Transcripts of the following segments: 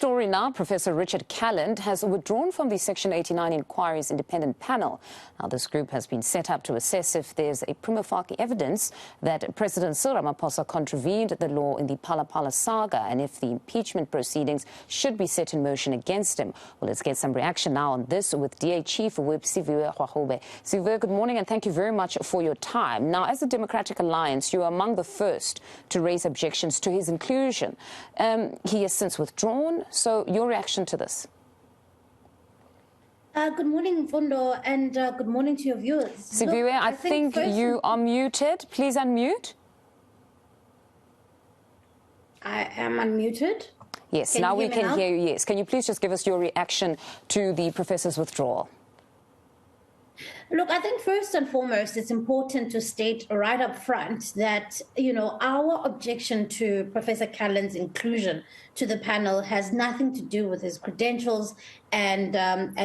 story now. Professor Richard Calland has withdrawn from the Section 89 Inquiry's independent panel. Now, this group has been set up to assess if there's a prima facie evidence that President Cyril Ramaphosa contravened the law in the Phala saga and if the impeachment proceedings should be set in motion against him. Well, let's get some reaction now on this with DA Chief Whip Siviwe Gwarube. Siviwe, good morning and thank you very much for your time. Now, as the Democratic Alliance, you are among the first to raise objections to his inclusion. He has since withdrawn, so your reaction to this? Good morning, Fundo, and good morning to your viewers. Siviwe, I think you are muted. Please unmute. I am unmuted. Yes, now we can hear you, yes. Can you please just give us your reaction to the professor's withdrawal? Look, I think first and foremost, it's important to state right up front that, our objection to Professor Calland's inclusion to the panel has nothing to do with his credentials and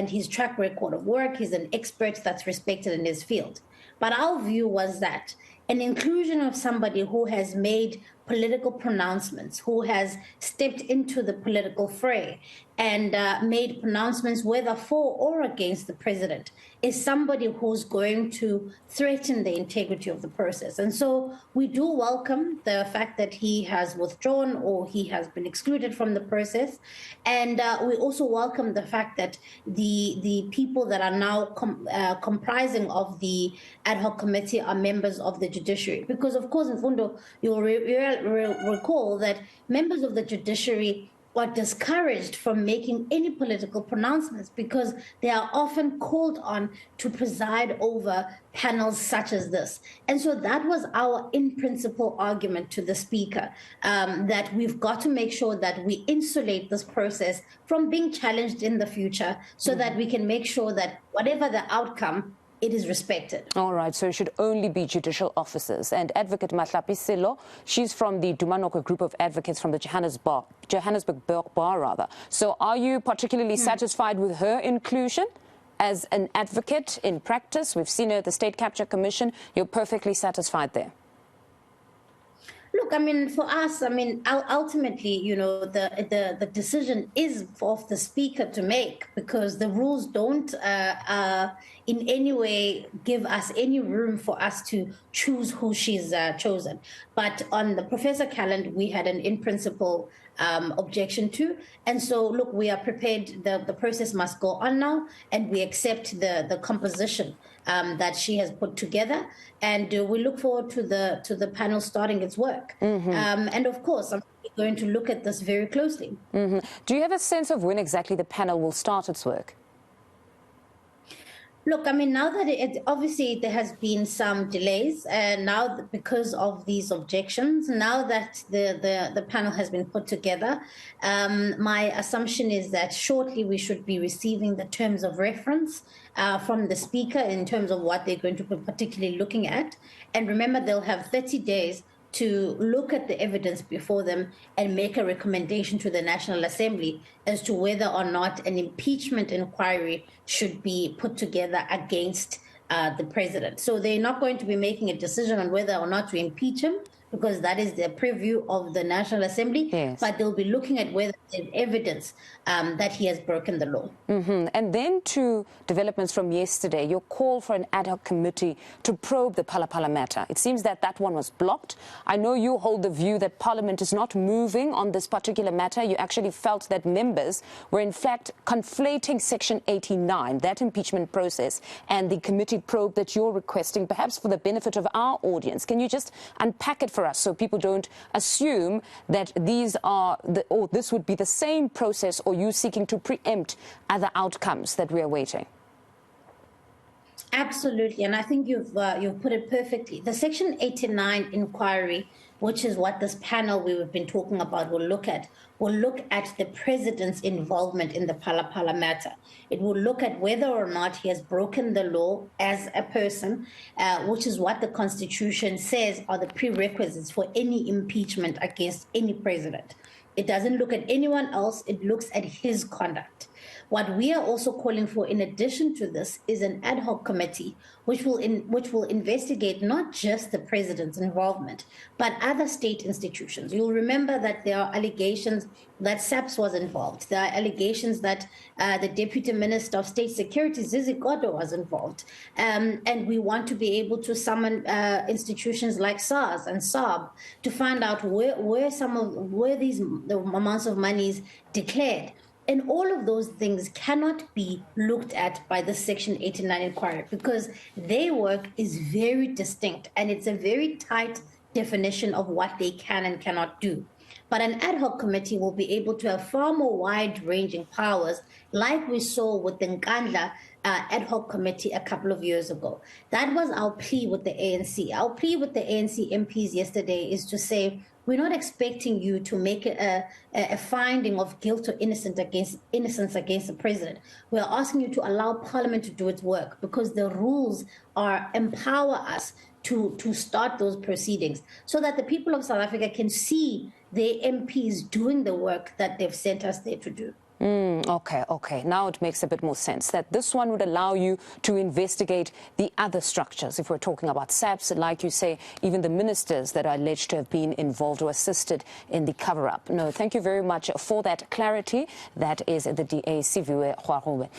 his track record of work. He's an expert that's respected in his field. But our view was that an inclusion of somebody who has made political pronouncements, who has stepped into the political fray and made pronouncements whether for or against the president, is somebody who's going to threaten the integrity of the process. And so we do welcome the fact that he has withdrawn or he has been excluded from the process. And we also welcome the fact that the people that are now comprising of the ad hoc committee are members of the judiciary. Because, of course, in Fundo, you'll recall that members of the judiciary are discouraged from making any political pronouncements because they are often called on to preside over panels such as this. And so that was our in-principle argument to the Speaker, that we've got to make sure that we insulate this process from being challenged in the future so that we can make sure that whatever the outcome, it is respected. All right, so it should only be judicial officers. And Advocate Mahlapi Silo, she's from the Dumanoko group of advocates from the Johannesburg Bar. So are you particularly satisfied with her inclusion as an advocate in practice? We've seen her at the State Capture Commission. You're perfectly satisfied there? Look, for us, ultimately, the decision is of the Speaker to make because the rules don't in any way give us any room for us to choose who she's chosen. But on the Professor Calland, we had an in-principle objection to. And so, look, we are prepared. The process must go on now, and we accept the composition that she has put together. And we look forward to the panel starting its work. And of course, I'm going to look at this very closely. Do you have a sense of when exactly the panel will start its work? Look, now that obviously there has been some delays, and now because of these objections, now that the panel has been put together, my assumption is that shortly we should be receiving the terms of reference from the Speaker in terms of what they're going to be particularly looking at. And remember, they'll have 30 days to look at the evidence before them and make a recommendation to the National Assembly as to whether or not an impeachment inquiry should be put together against the president. So they're not going to be making a decision on whether or not to impeach him, because that is the preview of the National Assembly, but they'll be looking at whether there's evidence that he has broken the law. And then to developments from yesterday, your call for an ad hoc committee to probe the Phala matter. It seems that that one was blocked. I know you hold the view that Parliament is not moving on this particular matter. You actually felt that members were in fact conflating Section 89, that impeachment process, and the committee probe that you're requesting, perhaps for the benefit of our audience. Can you just unpack it for us so people don't assume that these are or this would be the same process, or you seeking to preempt other outcomes that we are waiting? Absolutely, and I think you've put it perfectly. The Section 89 inquiry, which is what this panel we've been talking about will look at the president's involvement in the Phala matter. It will look at whether or not he has broken the law as a person, which is what the Constitution says are the prerequisites for any impeachment against any president. It doesn't look at anyone else. It looks at his conduct. What we are also calling for, in addition to this, is an ad hoc committee which will investigate not just the president's involvement, but other state institutions. You'll remember that there are allegations that SAPS was involved. There are allegations that the Deputy Minister of State Security, Zizi Kodwa, was involved. And we want to be able to summon institutions like SARS and SARB to find out where these the amounts of money is declared. And all of those things cannot be looked at by the Section 89 inquiry because their work is very distinct and it's a very tight definition of what they can and cannot do. But an ad hoc committee will be able to have far more wide-ranging powers, like we saw with the Nkandla ad hoc committee a couple of years ago. That was our plea with the ANC. Our plea with the ANC MPs yesterday is to say, we're not expecting you to make a finding of guilt or innocence against the president. We're asking you to allow Parliament to do its work because the rules empower us to start those proceedings so that the people of South Africa can see their MPs doing the work that they've sent us there to do. Okay. Now it makes a bit more sense that this one would allow you to investigate the other structures. If we're talking about SAPS, like you say, even the ministers that are alleged to have been involved or assisted in the cover-up. No, thank you very much for that clarity. That is the DA, Siviwe Gwarube.